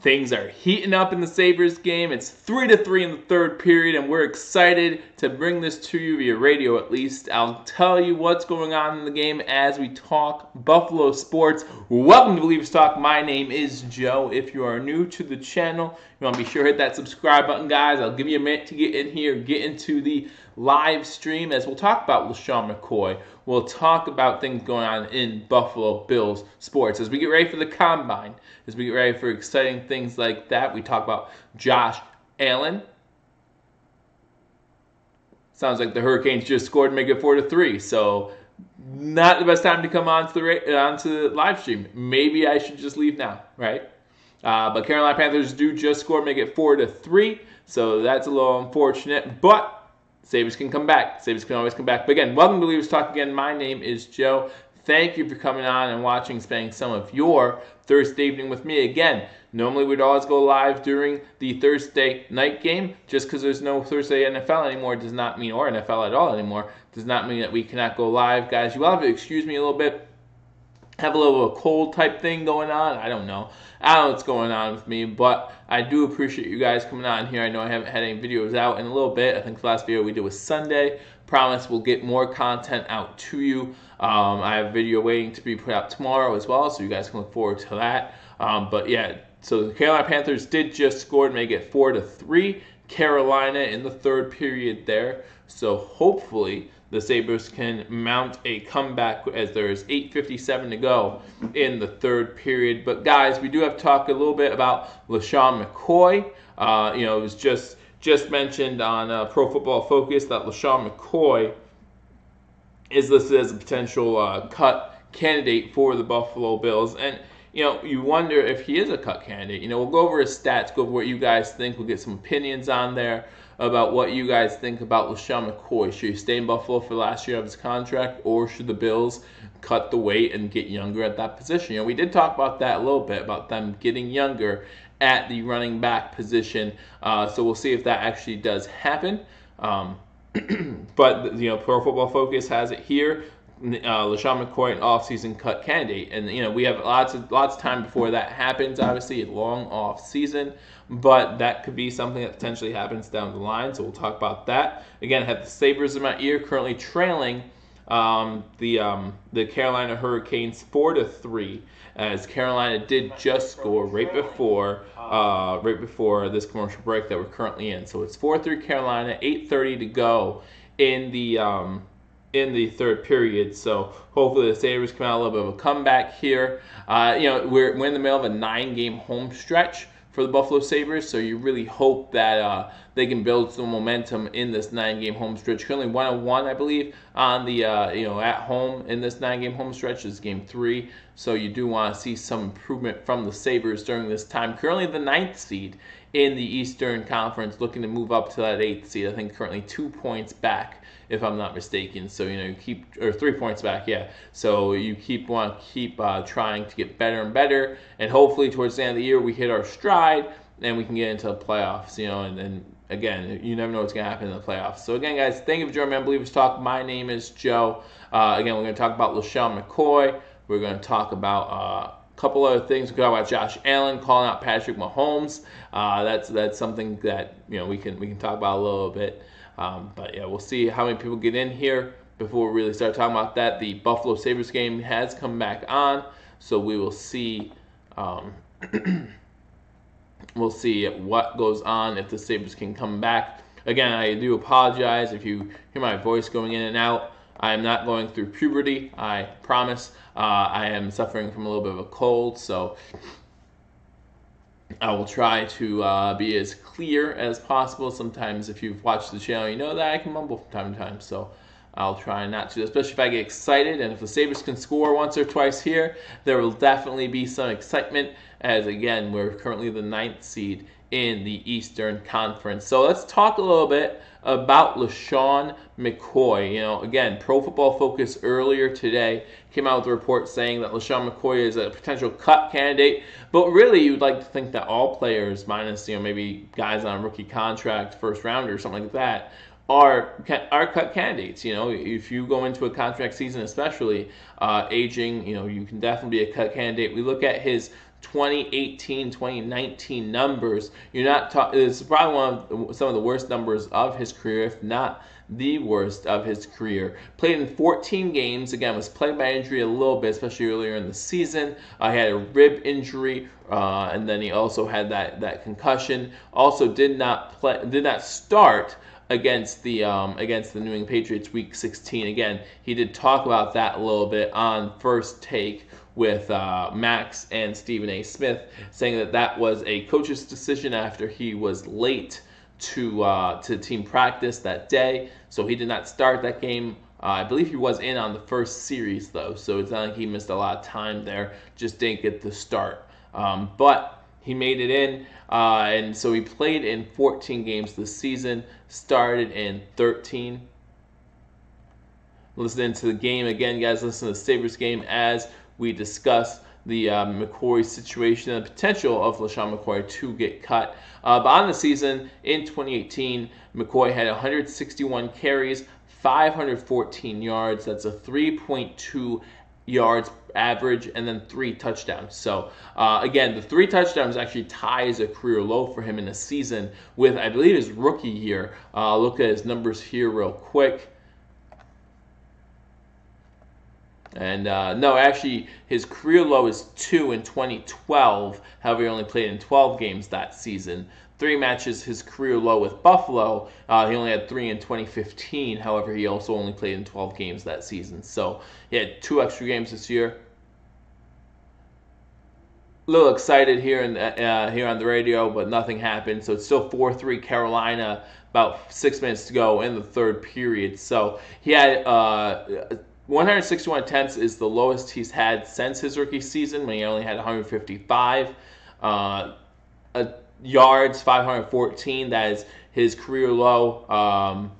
Things are heating up in the Sabres game. It's 3-3 in the third period, and we're excited to bring this to you via radio at least. I'll tell you what's going on in the game as we talk Buffalo sports. Welcome to Believers Talk. My name is Joe. If you are new to the channel, you want to be sure to hit that subscribe button, guys. I'll give you a minute to get in here, get into the live stream as we'll talk about LeSean McCoy. We'll talk about things going on in Buffalo Bills sports as we get ready for the combine, as we get ready for exciting things like that. We talk about Josh Allen. Sounds like the Hurricanes just scored to make it 4-3, so not the best time to come onto the live stream. Maybe I should just leave now, right? But Carolina Panthers do just score, make it 4-3, so that's a little unfortunate, but Sabres can come back. Sabres can always come back. But again, welcome to Believers Talk again. My name is Joe. Thank you for coming on and watching, spending some of your Thursday evening with me. Again, normally we'd always go live during the Thursday night game. Just because there's no Thursday NFL anymore does not mean, or NFL at all anymore, does not mean that we cannot go live. Guys, you will have to excuse me a little bit. Have a little of a cold type thing going on. I don't know what's going on with me, but I do appreciate you guys coming on here. I know I haven't had any videos out in a little bit. I think the last video we did was Sunday. Promise we'll get more content out to you. I have a video waiting to be put out tomorrow as well, so you guys can look forward to that. But yeah, so the Carolina Panthers did just score to make it 4-3. Carolina in the third period there. So hopefully the Sabres can mount a comeback as there is 8:57 to go in the third period. But guys, we do have to talk a little bit about LeSean McCoy. It was just mentioned on Pro Football Focus that LeSean McCoy is listed as a potential cut candidate for the Buffalo Bills. And you wonder if he is a cut candidate. We'll go over his stats, go over what you guys think. We'll get some opinions on there about what you guys think about LeSean McCoy. Should he stay in Buffalo for the last year of his contract, or should the Bills cut the weight and get younger at that position? We did talk about that a little bit, about them getting younger at the running back position. So we'll see if that actually does happen. But Pro Football Focus has it here. LeSean McCoy, an offseason cut candidate, and we have lots of time before that happens. Obviously, a long off season, but that could be something that potentially happens down the line. So we'll talk about that. Again, I have the Sabres in my ear, currently trailing the Carolina Hurricanes 4-3, as Carolina did just score right before this commercial break that we're currently in. So it's 4-3 Carolina, 8:30 to go in the third period. So hopefully the Sabres come out a little bit of a comeback here. We're in the middle of a 9-game home stretch for the Buffalo Sabres, so you really hope that they can build some momentum in this 9-game home stretch. Currently 1-1, I believe, on the at home in this 9-game home stretch. This is game 3, so you do want to see some improvement from the Sabres during this time. Currently the 9th seed in the Eastern Conference, looking to move up to that 8th seed. I think currently 2 points back, if I'm not mistaken. So you keep, or 3 points back, yeah. So you want to keep trying to get better and better, and hopefully towards the end of the year we hit our stride and we can get into the playoffs. And again, you never know what's going to happen in the playoffs. So again, guys, thank you for joining me on Believers Talk. My name is Joe. Again, we're going to talk about LeSean McCoy. We're going to talk about couple other things. We can talk about Josh Allen calling out Patrick Mahomes. That's something that we can talk about a little bit. But yeah, we'll see how many people get in here before we really start talking about that. The Buffalo Sabres game has come back on, so we will see. We'll see what goes on if the Sabres can come back. Again, I do apologize if you hear my voice going in and out. I am not going through puberty, I promise. I am suffering from a little bit of a cold, so I will try to be as clear as possible. Sometimes if you've watched the channel, you know that I can mumble from time to time, so I'll try not to, especially if I get excited. And if the Sabres can score once or twice here, there will definitely be some excitement, as again, we're currently the 9th seed in the Eastern Conference. So let's talk a little bit about LeSean McCoy. Again, Pro Football Focus earlier today came out with a report saying that LeSean McCoy is a potential cut candidate, but really you'd like to think that all players, minus maybe guys on a rookie contract, first rounder or something like that, are cut candidates. If you go into a contract season, especially aging, you can definitely be a cut candidate. We look at his 2018, 2019 numbers. You're not talking. It's probably some of the worst numbers of his career, if not the worst of his career. Played in 14 games. Again, was plagued by injury a little bit, especially earlier in the season. He had a rib injury, and then he also had that concussion. Also, did not start against the New England Patriots Week 16. Again, he did talk about that a little bit on First Take with Max and Stephen A. Smith, saying that was a coach's decision after he was late to team practice that day, so he did not start that game. I believe he was in on the first series though, so it's not like he missed a lot of time there, just didn't get the start. But he made it in, and so he played in 14 games this season, started in 13. Listening to the game again, guys. Listen to the Sabres game as we discuss the McCoy situation and the potential of LeSean McCoy to get cut. But on the season in 2018, McCoy had 161 carries, 514 yards. That's a 3.2 yards average, and then 3 touchdowns. So again, the 3 touchdowns actually ties a career low for him in a season with, I believe, his rookie year. Look at his numbers here real quick. And no, actually, his career low is 2 in 2012. However, he only played in 12 games that season. 3 matches his career low with Buffalo. He only had 3 in 2015. However, he also only played in 12 games that season. So he had 2 extra games this year. A little excited here here on the radio, but nothing happened. So it's still 4-3 Carolina. About 6 minutes to go in the third period. So he had 161 attempts is the lowest he's had since his rookie season, when he only had 155 yards, 514. That is his career low.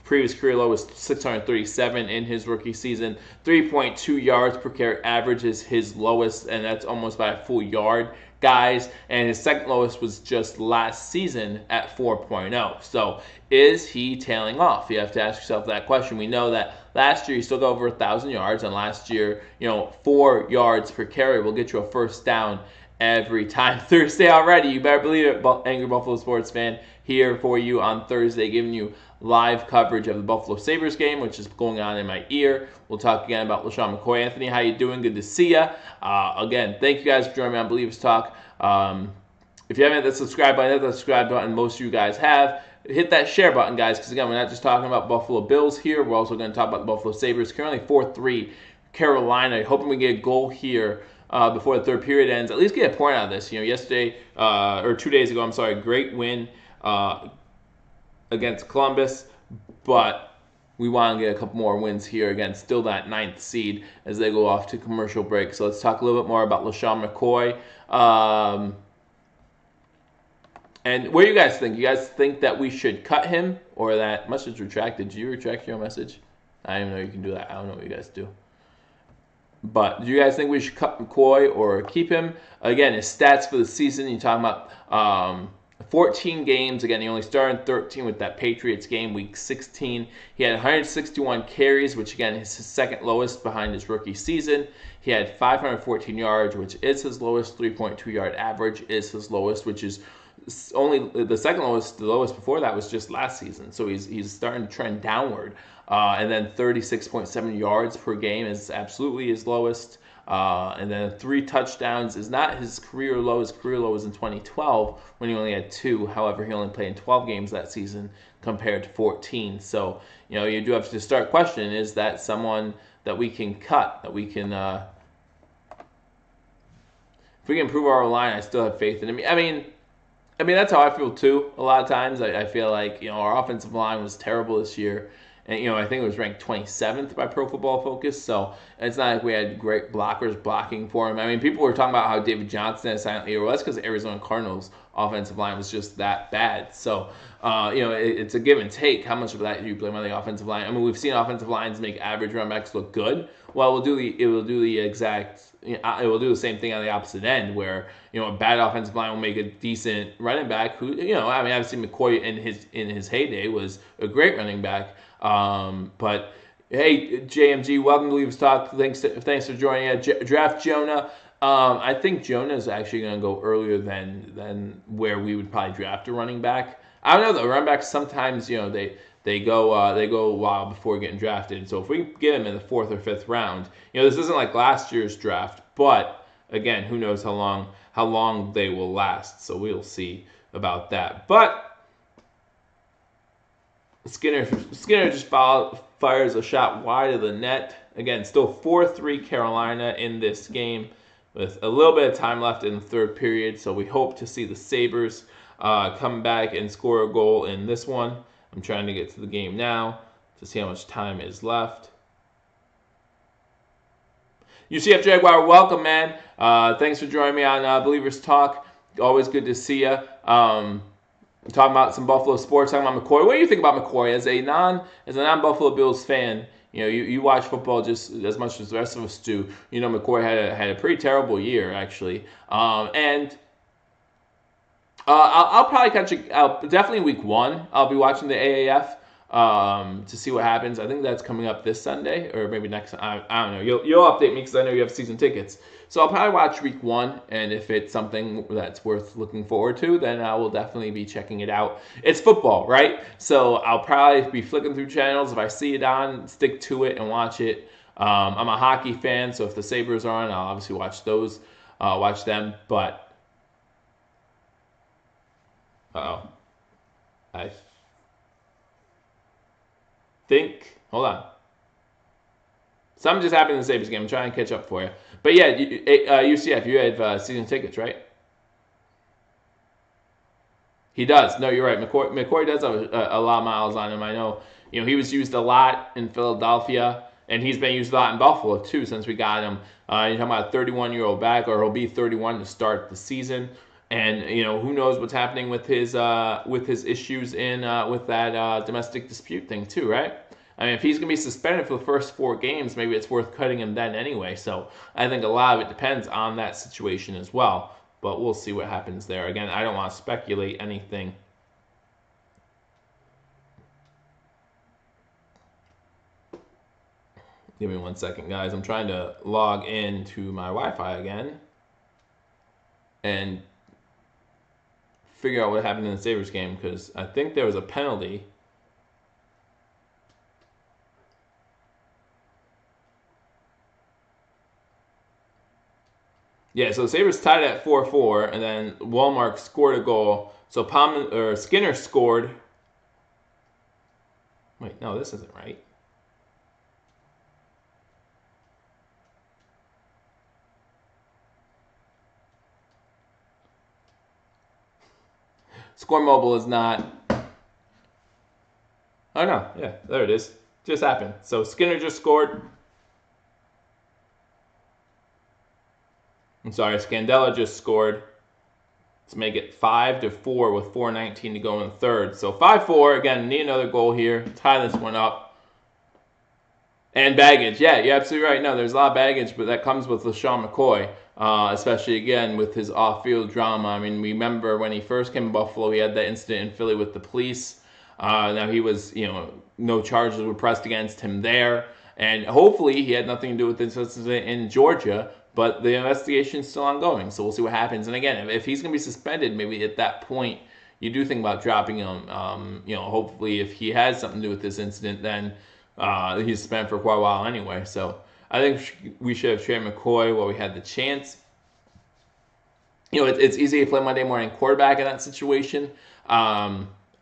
Previous career low was 637 in his rookie season. 3.2 yards per carry average is his lowest, and that's almost by a full yard, guys. And his second lowest was just last season at 4.0. So is he tailing off? You have to ask yourself that question. We know that last year he still got over 1,000 yards, and last year, 4 yards per carry will get you a first down every time. Thursday already, you better believe it, Angry Buffalo Sports fan, here for you on Thursday, giving you live coverage of the Buffalo Sabres game, which is going on in my ear. We'll talk again about LeSean McCoy. Anthony, how you doing? Good to see you. Again, thank you guys for joining me on Believers Talk. If you haven't hit the subscribe button, hit the subscribe button. Most of you guys have. Hit that share button, guys, because again, we're not just talking about Buffalo Bills here. We're also going to talk about the Buffalo Sabres. Currently 4-3 Carolina. Hoping we get a goal here before the third period ends. At least get a point out of this. Yesterday, or 2 days ago, I'm sorry, great win against Columbus, but we want to get a couple more wins here. Again, still that 9th seed as they go off to commercial break. So let's talk a little bit more about LeSean McCoy. And what do you guys think? You guys think that we should cut him, or that message retracted? Did you retract your message? I didn't even know you can do that. I don't know what you guys do. But do you guys think we should cut McCoy or keep him? Again, his stats for the season, you're talking about 14 games. Again, he only started in 13 with that Patriots game, Week 16. He had 161 carries, which again is his second lowest behind his rookie season. He had 514 yards, which is his lowest. 3.2 yard average is his lowest, which is only the second lowest. The lowest before that was just last season. So he's starting to trend downward. And then 36.7 yards per game is absolutely his lowest. And then 3 touchdowns is not his career low. His career low was in 2012 when he only had 2. However, he only played in 12 games that season compared to 14. So, you do have to start questioning, is that someone that we can cut, that we can, if we can improve our line, I still have faith in him. I mean, that's how I feel too. A lot of times I feel like, our offensive line was terrible this year. And, I think it was ranked 27th by Pro Football Focus. So it's not like we had great blockers blocking for him. I mean, people were talking about how David Johnson had silent leader. Well, that's because the Arizona Cardinals offensive line was just that bad. So, it's a give and take. How much of that do you blame on the offensive line? I mean, we've seen offensive lines make average running backs look good. Well, it will do the same thing on the opposite end, where a bad offensive line will make a decent running back. Who obviously McCoy in his heyday was a great running back. But hey, JMG, welcome to Believers Talk. Thanks for joining us. Draft Jonah. I think Jonah is actually going to go earlier than where we would probably draft a running back. I don't know though. Running backs sometimes they go a while before getting drafted. So if we get him in the 4th or 5th round, this isn't like last year's draft, but again, who knows how long they will last. So we'll see about that. But Skinner just fires a shot wide of the net. Again, still 4-3 Carolina in this game with a little bit of time left in the 3rd period. So we hope to see the Sabres come back and score a goal in this one. I'm trying to get to the game now to see how much time is left. UCF Jaguar, welcome, man. Thanks for joining me on Believers Talk. Always good to see you. Talking about some Buffalo sports, talking about McCoy. What do you think about McCoy as a non-Buffalo Bills fan? You watch football just as much as the rest of us do. McCoy had a pretty terrible year actually, and I'll probably catch definitely week 1. I'll be watching the AAF to see what happens. I think that's coming up this Sunday or maybe next. I don't know. You'll update me because I know you have season tickets. So I'll probably watch week 1, and if it's something that's worth looking forward to, then I will definitely be checking it out. It's football, right? So I'll probably be flicking through channels. If I see it on, stick to it and watch it. I'm a hockey fan, so if the Sabres are on, I'll obviously watch those, watch them. But I think, hold on. Something just happened in the Sabres game. I'm trying to catch up for you. But yeah, UCF, you have season tickets, right? He does. No, you're right. McCoy does have a lot of miles on him. I know. He was used a lot in Philadelphia, and he's been used a lot in Buffalo too since we got him. You're talking about a 31-year-old back, or he'll be 31 to start the season. And who knows what's happening with his issues with that domestic dispute thing too, right? I mean, if he's going to be suspended for the first 4 games, maybe it's worth cutting him then anyway. So I think a lot of it depends on that situation as well. But we'll see what happens there. Again, I don't want to speculate anything. Give me 1 second, guys. I'm trying to log into my Wi-Fi again and figure out what happened in the Sabres game, because I think there was a penalty. Yeah, so the Sabres tied at 4-4, and then Walmart scored a goal. So Skinner scored. Wait, no, this isn't right. Score Mobile is not. Oh no, yeah, there it is. Just happened. So Skinner just scored. I'm sorry, Scandella just scored to make it 5-4 with 4:19 to go in the 3rd. So 5-4, again, need another goal here. Tie this one up. And baggage, yeah, you're absolutely right. No, there's a lot of baggage, but that comes with LaShawn McCoy, especially, again, with his off-field drama. I mean, remember when he first came to Buffalo, he had that incident in Philly with the police. Now he was, no charges were pressed against him there. And hopefully he had nothing to do with this incident in Georgia. But the investigation is still ongoing, so we'll see what happens. And again, if he's going to be suspended, maybe at that point you do think about dropping him. Hopefully if he has something to do with this incident, then he's suspended for quite a while anyway. So I think we should have traded McCoy while we had the chance. It's easy to play Monday morning quarterback in that situation.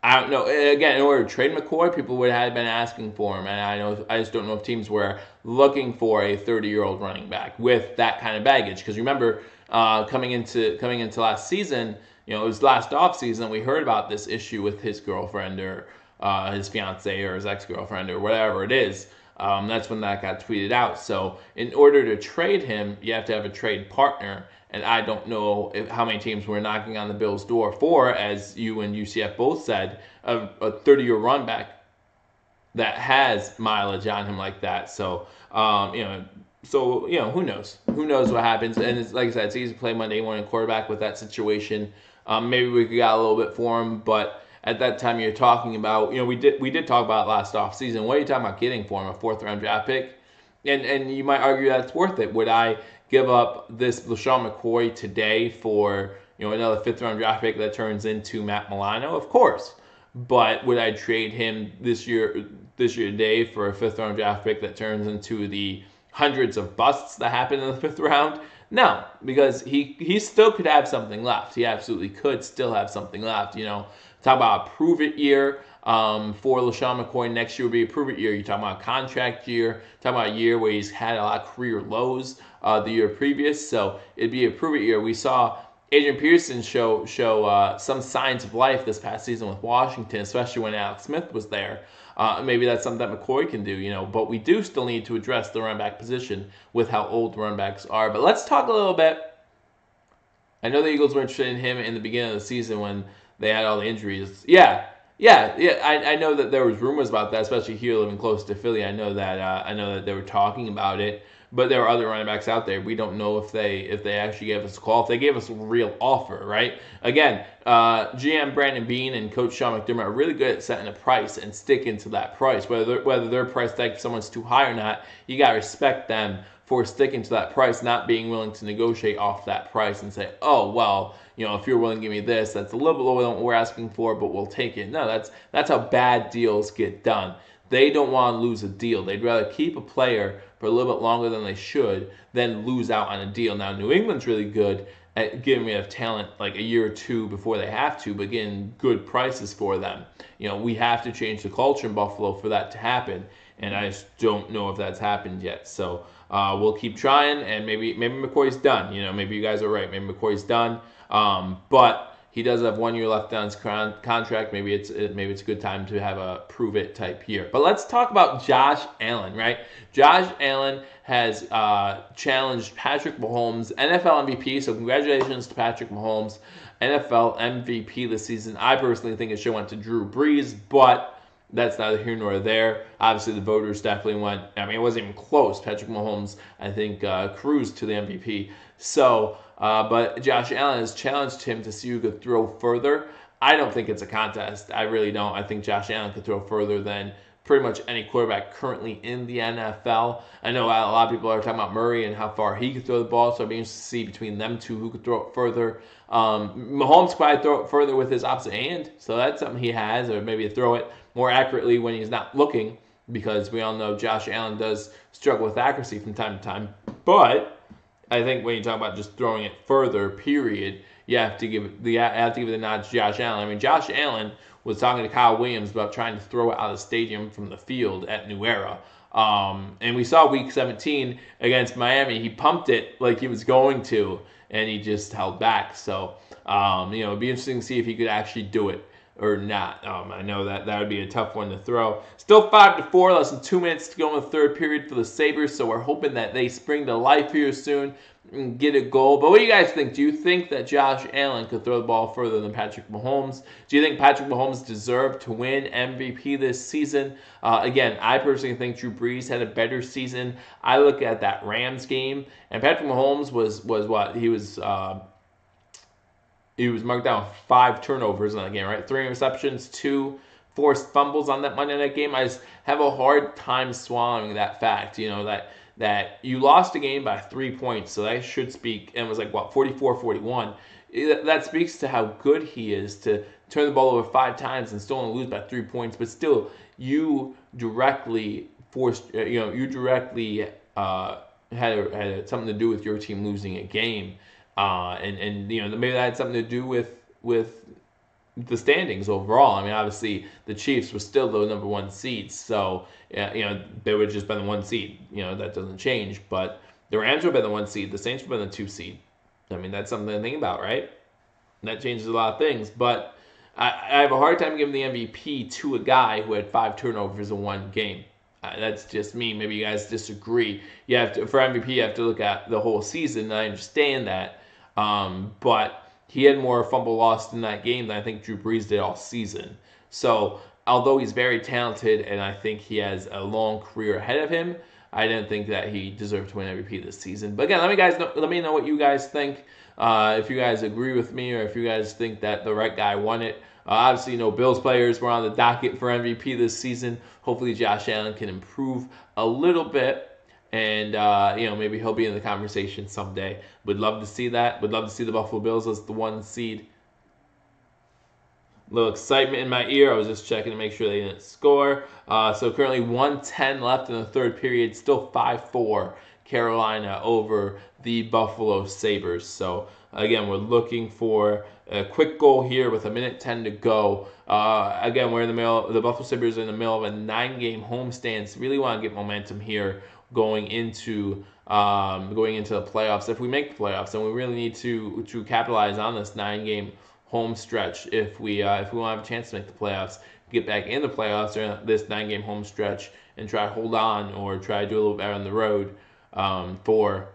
I don't know. Again, in order to trade McCoy, people would have been asking for him, and I just don't know if teams were looking for a 30-year-old running back with that kind of baggage. Because remember, coming into last season, it was last off season, we heard about this issue with his girlfriend or his fiance or his ex-girlfriend or whatever it is. That's when that got tweeted out. So in order to trade him, you have to have a trade partner. And I don't know how many teams were knocking on the Bills' door for, as you and UCF both said, a 30-year run back that has mileage on him like that. So, who knows? Who knows what happens? And it's, like I said, it's easy to play Monday morning quarterback with that situation. Maybe we could get a little bit for him, but at that time you're talking about, we did talk about it last offseason. What are you talking about getting for him? A 4th-round draft pick? And you might argue that's worth it. Would I give up this LaShawn McCoy today for another 5th-round draft pick that turns into Matt Milano? Of course. But would I trade him this year today for a 5th-round draft pick that turns into the hundreds of busts that happen in the 5th round? No, because he still could have something left. He absolutely could still have something left. Talk about a prove-it year. For LaShawn McCoy, next year would be a prove-it year. You're talking about a contract year, talking about a year where he's had a lot of career lows the year previous, so it'd be a prove-it year. We saw Adrian Peterson show some signs of life this past season with Washington, especially when Alex Smith was there. Maybe that's something that McCoy can do, but we do still need to address the running back position with how old the running backs are. But let's talk a little bit. I know the Eagles were interested in him in the beginning of the season when they had all the injuries. Yeah. I know that there was rumors about that, especially here living close to Philly. I know that they were talking about it, but there are other running backs out there. We don't know if they actually gave us a call, if they gave us a real offer, right? Again, GM Brandon Beane and Coach Sean McDermott are really good at setting a price and sticking to that price. Whether their price tag for someone's too high or not, you gotta respect them for sticking to that price, not being willing to negotiate off that price and say, oh, well, if you're willing to give me this, that's a little bit lower than what we're asking for, but we'll take it. No, that's how bad deals get done. They don't want to lose a deal. They'd rather keep a player for a little bit longer than they should than lose out on a deal. Now, New England's really good at getting rid of talent like a year or two before they have to, but getting good prices for them. We have to change the culture in Buffalo for that to happen, and I just don't know if that's happened yet. So we'll keep trying, and maybe McCoy's done. Maybe you guys are right. Maybe McCoy's done, but he does have 1 year left on his contract. Maybe it's a good time to have a prove it type year. But let's talk about Josh Allen, right? Josh Allen has challenged Patrick Mahomes, NFL MVP. So congratulations to Patrick Mahomes, NFL MVP this season. I personally think it should have went to Drew Brees, but that's neither here nor there. Obviously, the voters definitely went. I mean, it wasn't even close. Patrick Mahomes, I think, cruised to the MVP. So, but Josh Allen has challenged him to see who could throw further. I don't think it's a contest. I really don't. I think Josh Allen could throw further than pretty much any quarterback currently in the NFL. I know a lot of people are talking about Murray and how far he could throw the ball, so I'd be interested to see between them two who could throw it further. Mahomes could probably throw it further with his opposite hand, so that's something he has, or maybe throw it more accurately when he's not looking, because we all know Josh Allen does struggle with accuracy from time to time. But I think when you talk about just throwing it further, period, you have to give the nod to Josh Allen. I mean, Josh Allen was talking to Kyle Williams about trying to throw it out of the stadium from the field at New Era. And we saw Week 17 against Miami. He pumped it like he was going to, and he just held back. So, it'd be interesting to see if he could actually do it or not. I know that would be a tough one to throw. Still 5-4, less than 2 minutes to go in the third period for the Sabres, so we're hoping that they spring to life here soon and get a goal. But what do you guys think? Do you think that Josh Allen could throw the ball further than Patrick Mahomes? Do you think Patrick Mahomes deserved to win MVP this season? Again, I personally think Drew Brees had a better season. I look at that Rams game, and Patrick Mahomes was what? He was marked down with 5 turnovers in that game, right? 3 interceptions, 2 forced fumbles on that Monday night game. I just have a hard time swallowing that fact, that you lost a game by 3 points, so that should speak, and it was 44-41. That speaks to how good he is to turn the ball over 5 times and still only lose by 3 points, but still, you directly had something to do with your team losing a game. And maybe that had something to do with the standings overall. I mean, obviously the Chiefs were still the number 1 seeds, so they would have just been the 1 seed. That doesn't change. But the Rams would have been the 1 seed. The Saints would have been the 2 seed. I mean, that's something to think about, right? And that changes a lot of things. But I have a hard time giving the MVP to a guy who had 5 turnovers in 1 game. That's just me. Maybe you guys disagree. For MVP, you have to look at the whole season, and I understand that. But he had more fumble lost in that game than I think Drew Brees did all season. So, although he's very talented and I think he has a long career ahead of him, I didn't think that he deserved to win MVP this season. But again, let me know what you guys think. If you guys agree with me, or if you guys think that the right guy won it. Obviously, Bills players were on the docket for MVP this season. Hopefully, Josh Allen can improve a little bit and maybe he'll be in the conversation someday. Would love to see that. Would love to see the Buffalo Bills as the 1 seed. A little excitement in my ear. I was just checking to make sure they didn't score. So currently 1:10 left in the third period. Still 5-4 Carolina over the Buffalo Sabres. So again, we're looking for a quick goal here with 1:10 to go. Again, we're in the middle. The Buffalo Sabres are in the middle of a 9-game homestand. So really want to get momentum here going into the playoffs. If we make the playoffs, then we really need to capitalize on this 9-game home stretch if we want to have a chance to make the playoffs, get back in the playoffs during this 9-game home stretch, and try to hold on or try to do a little better on the road. For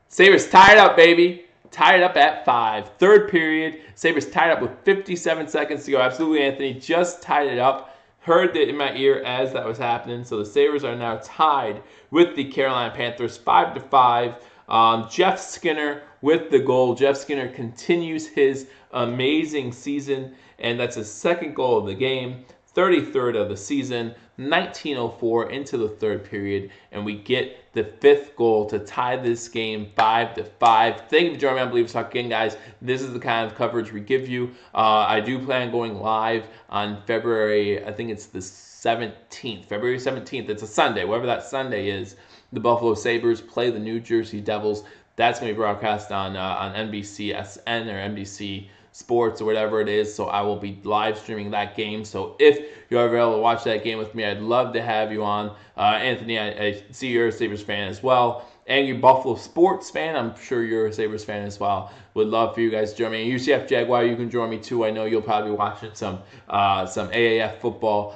Sabres tied up, baby. Tied up at 5. Third period. Sabres tied up with 57 seconds to go. Absolutely, Anthony just tied it up. Heard it in my ear as that was happening. So the Sabres are now tied with the Carolina Panthers 5-5. Jeff Skinner with the goal. Jeff Skinner continues his amazing season, and that's his second goal of the game, 33rd of the season, 19:04 into the third period, and we get the 5th goal to tie this game 5-5. Thank you for joining me on Believe Talk again, guys. This is the kind of coverage we give you. I do plan on going live on February, I think it's the 17th, February 17th. It's a Sunday, whatever that Sunday is. The Buffalo Sabres play the New Jersey Devils. That's going to be broadcast on NBCSN or NBC Sports or whatever it is. So I will be live streaming that game. So if you're ever able to watch that game with me, I'd love to have you on. Anthony, I see you're a Sabres fan as well. And you're a Buffalo sports fan. I'm sure you're a Sabres fan as well. Would love for you guys to join me. And UCF Jaguar, you can join me too. I know you'll probably be watching some AAF football,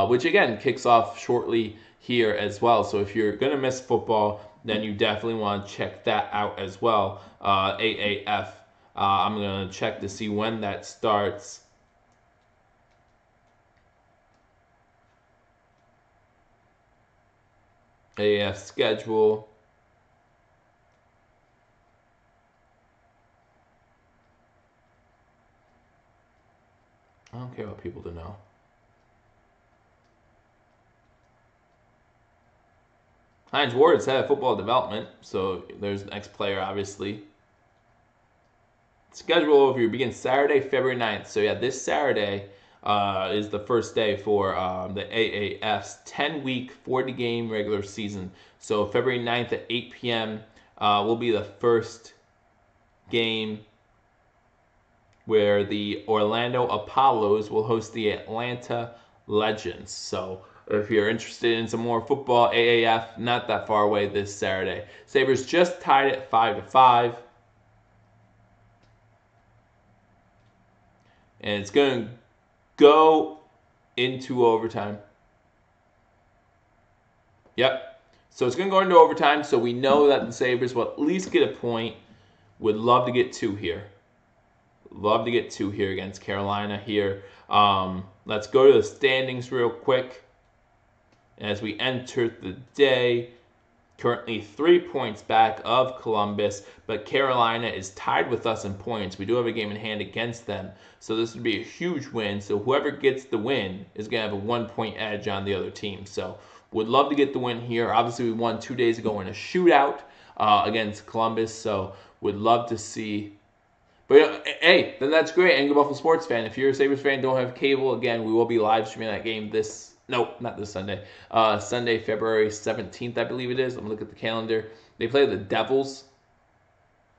which again kicks off shortly here as well. So if you're going to miss football, then you definitely want to check that out as well. AAF. I'm going to check to see when that starts. AAF schedule. I don't care about people to know. Hines Ward is head of football development, so there's the next player, obviously. Schedule overview begins Saturday, February 9th. So yeah, this Saturday is the first day for the AAF's 10-week, 40-game regular season. So February 9th at 8 p.m. Will be the first game where the Orlando Apollos will host the Atlanta Legends. So if you're interested in some more football, AAF, not that far away this Saturday. Sabres just tied it 5-5. And it's going to go into overtime. Yep. So it's going to go into overtime, so we know that the Sabres will at least get a point. Would love to get 2 here. Love to get 2 here against Carolina here. Let's go to the standings real quick. As we enter the day, currently 3 points back of Columbus, but Carolina is tied with us in points. We do have a game in hand against them, so this would be a huge win. So whoever gets the win is going to have a 1-point edge on the other team. So would love to get the win here. Obviously, we won 2 days ago in a shootout against Columbus, so would love to see. But hey, then that's great. And you're a Buffalo sports fan. If you're a Sabres fan, don't have cable, again, we will be live streaming that game not this Sunday. Sunday, February 17th, I believe it is. I'm going to look at the calendar. They play the Devils.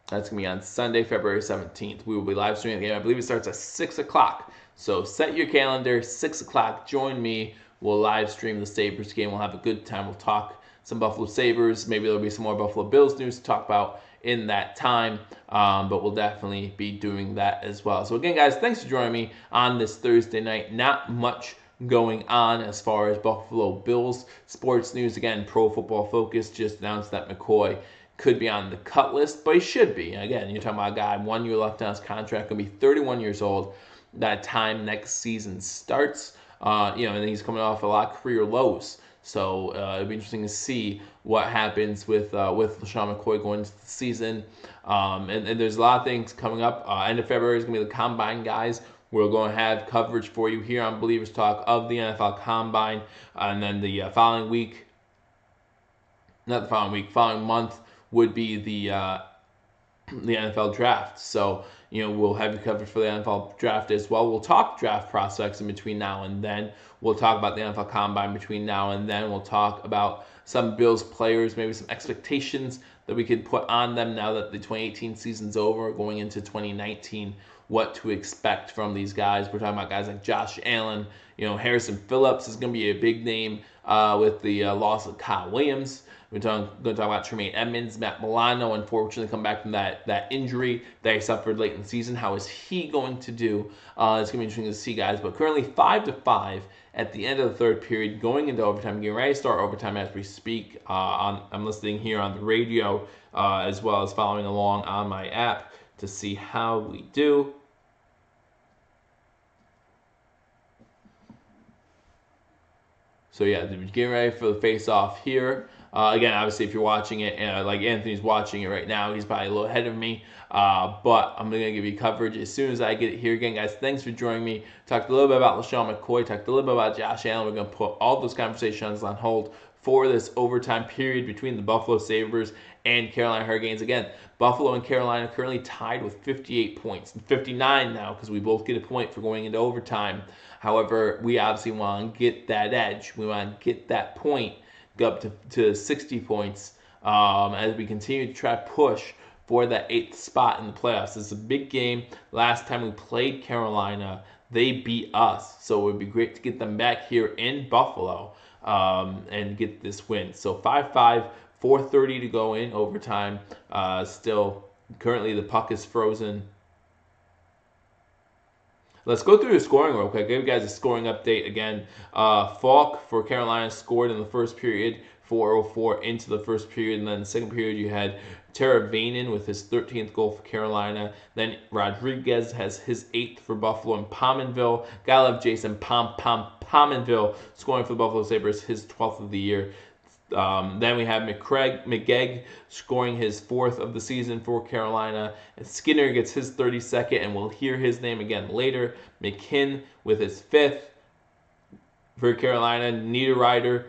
That's going to be on Sunday, February 17th. We will be live streaming the game. I believe it starts at 6 o'clock. So set your calendar, 6 o'clock. Join me. We'll live stream the Sabres game. We'll have a good time. We'll talk some Buffalo Sabres. Maybe there'll be some more Buffalo Bills news to talk about in that time. But we'll definitely be doing that as well. So again, guys, thanks for joining me on this Thursday night. Not much going on as far as Buffalo Bills sports news. Again, Pro Football Focus just announced that McCoy could be on the cut list, but he should be. Again, you're talking about a guy, 1 year left on his contract, going to be 31 years old that time next season starts. And he's coming off a lot of career lows. So it'll be interesting to see what happens with LaShawn McCoy going into the season. And there's a lot of things coming up. End of February is going to be the Combine, guys. We're going to have coverage for you here on Believers Talk of the NFL Combine, and then the following week, not the following week, following month would be the NFL draft. So, we'll have you covered for the NFL draft as well. We'll talk draft prospects in between now and then. We'll talk about the NFL Combine between now and then. We'll talk about some Bills players, maybe some expectations that we could put on them now that the 2018 season's over, going into 2019, what to expect from these guys. We're talking about guys like Josh Allen. Harrison Phillips is going to be a big name with the loss of Kyle Williams. We're going to talk about Tremaine Edmonds. Matt Milano, unfortunately, come back from that injury that he suffered late in the season. How is he going to do? It's going to be interesting to see, guys. But currently 5-5 at the end of the third period, going into overtime, getting ready to start overtime as we speak. I'm listening here on the radio as well as following along on my app to see how we do. So yeah, getting ready for the face-off here. Again, obviously, if you're watching it, like Anthony's watching it right now, he's probably a little ahead of me. But I'm going to give you coverage as soon as I get it here. Again, guys, thanks for joining me. Talked a little bit about LaShawn McCoy. Talked a little bit about Josh Allen. We're going to put all those conversations on hold for this overtime period between the Buffalo Sabres and Carolina Hurricanes. Again, Buffalo and Carolina currently tied with 58 points. 59 now because we both get a point for going into overtime. However, we obviously want to get that edge. We want to get that point, go up to 60 points as we continue to try to push for that 8th spot in the playoffs. This is a big game. Last time we played Carolina, they beat us. So it would be great to get them back here in Buffalo and get this win. So 5-5, 4:30 to go in overtime. Still, currently the puck is frozen. Let's go through the scoring real quick. I'll give you guys a scoring update again. Falk for Carolina scored in the first period, 4:04 into the first period. And then the second period, you had Tara Vainen with his 13th goal for Carolina. Then Rodriguez has his 8th for Buffalo and Pominville. Gotta love Jason Pominville scoring for the Buffalo Sabres, his 12th of the year. Then we have McGegg scoring his 4th of the season for Carolina. And Skinner gets his 32nd, and we'll hear his name again later. McKinn with his 5th for Carolina. Niederreiter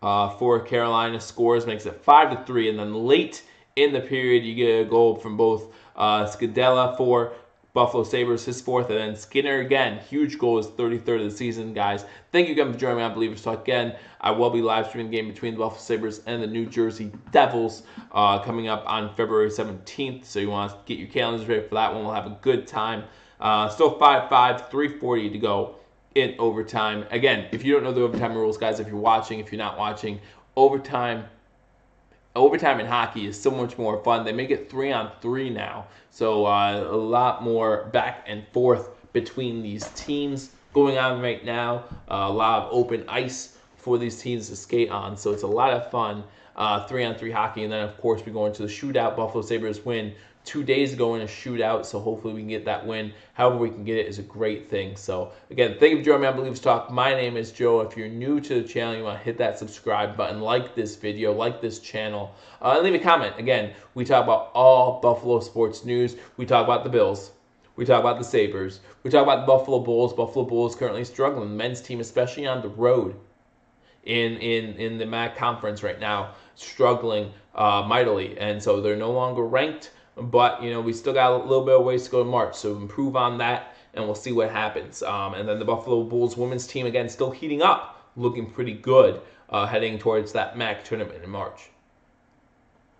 for Carolina scores, makes it 5-3. And then late in the period, you get a goal from both Scadella for Buffalo Sabres, his 4th, and then Skinner again. Huge goal, his 33rd of the season, guys. Thank you again for joining me on Believers Talk again. I will be live streaming the game between the Buffalo Sabres and the New Jersey Devils coming up on February 17th. So you want to get your calendars ready for that one. We'll have a good time. Still 5-5, 3:40 to go in overtime. Again, if you don't know the overtime rules, guys, if you're watching, if you're not watching, overtime in hockey is so much more fun. They make it 3-on-3 now. So a lot more back and forth between these teams going on right now. A lot of open ice for these teams to skate on. So it's a lot of fun. 3-on-3 hockey. And then, of course, we go into the shootout. Buffalo Sabres win 2 days ago in a shootout, so hopefully we can get that win. However we can get it is a great thing. So, again, thank you for joining me on Believers Talk. My name is Joe. If you're new to the channel, you want to hit that subscribe button, like this video, like this channel, and leave a comment. Again, we talk about all Buffalo sports news. We talk about the Bills. We talk about the Sabres. We talk about the Buffalo Bulls. Buffalo Bulls currently struggling. The men's team, especially on the road in the MAC conference right now, struggling mightily. And so they're no longer ranked. But, we still got a little bit of ways to go in March. So improve on that, and we'll see what happens. And then the Buffalo Bulls women's team, again, still heating up, looking pretty good, heading towards that MAC tournament in March.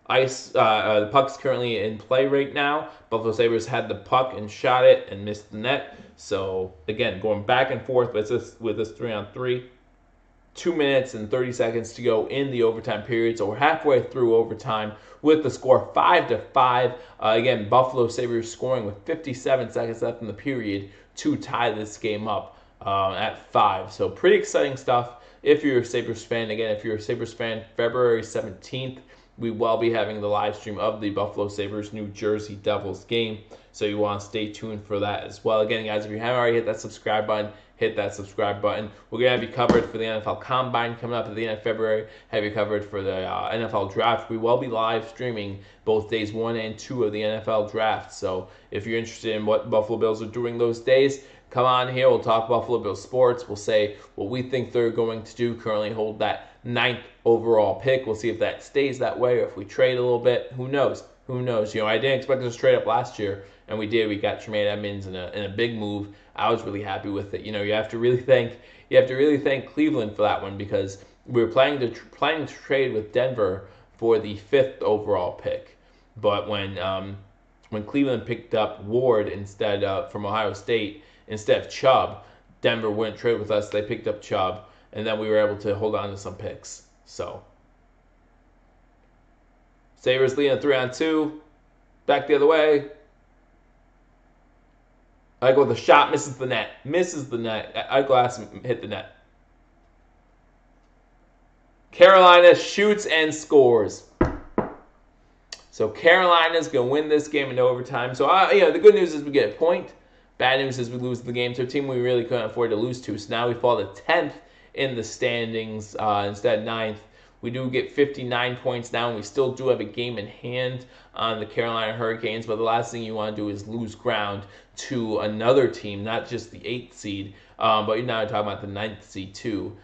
The puck's currently in play right now. Buffalo Sabres had the puck and shot it and missed the net. So, again, going back and forth with this 3-on-3. 2 minutes and 30 seconds to go in the overtime period. So we're halfway through overtime with the score 5-5. Again, Buffalo Sabres scoring with 57 seconds left in the period to tie this game up at 5. So pretty exciting stuff if you're a Sabres fan. Again, if you're a Sabres fan, February 17th, we will be having the live stream of the Buffalo Sabres New Jersey Devils game. So you want to stay tuned for that as well. Again, guys, if you haven't already hit that subscribe button, hit that subscribe button. We're going to have you covered for the NFL Combine coming up at the end of February, have you covered for the NFL Draft. We will be live streaming both days 1 and 2 of the NFL Draft. So if you're interested in what Buffalo Bills are doing those days, come on here. We'll talk Buffalo Bills sports. We'll say what we think they're going to do. Currently hold that 9th overall pick. We'll see if that stays that way or if we trade a little bit. Who knows? Who knows? I didn't expect us to trade up last year, and we did. We got Tremaine Edmonds in a big move. I was really happy with it. You have to really thank Cleveland for that one, because we were planning to trade with Denver for the 5th overall pick. But when Cleveland picked up Ward instead from Ohio State instead of Chubb, Denver wouldn't trade with us. They picked up Chubb, and then we were able to hold on to some picks. So Sabres leading 3-on-2. Back the other way. Eichel with a shot, misses the net. Eichel has to hit the net. Carolina shoots and scores. So Carolina's going to win this game in overtime. So, the good news is we get a point. Bad news is we lose the game to a team we really couldn't afford to lose to. So now we fall to 10th in the standings instead of 9th. We do get 59 points now, and we still do have a game in hand on the Carolina Hurricanes. But the last thing you want to do is lose ground to another team, not just the 8th seed, but you're now talking about the 9th seed too.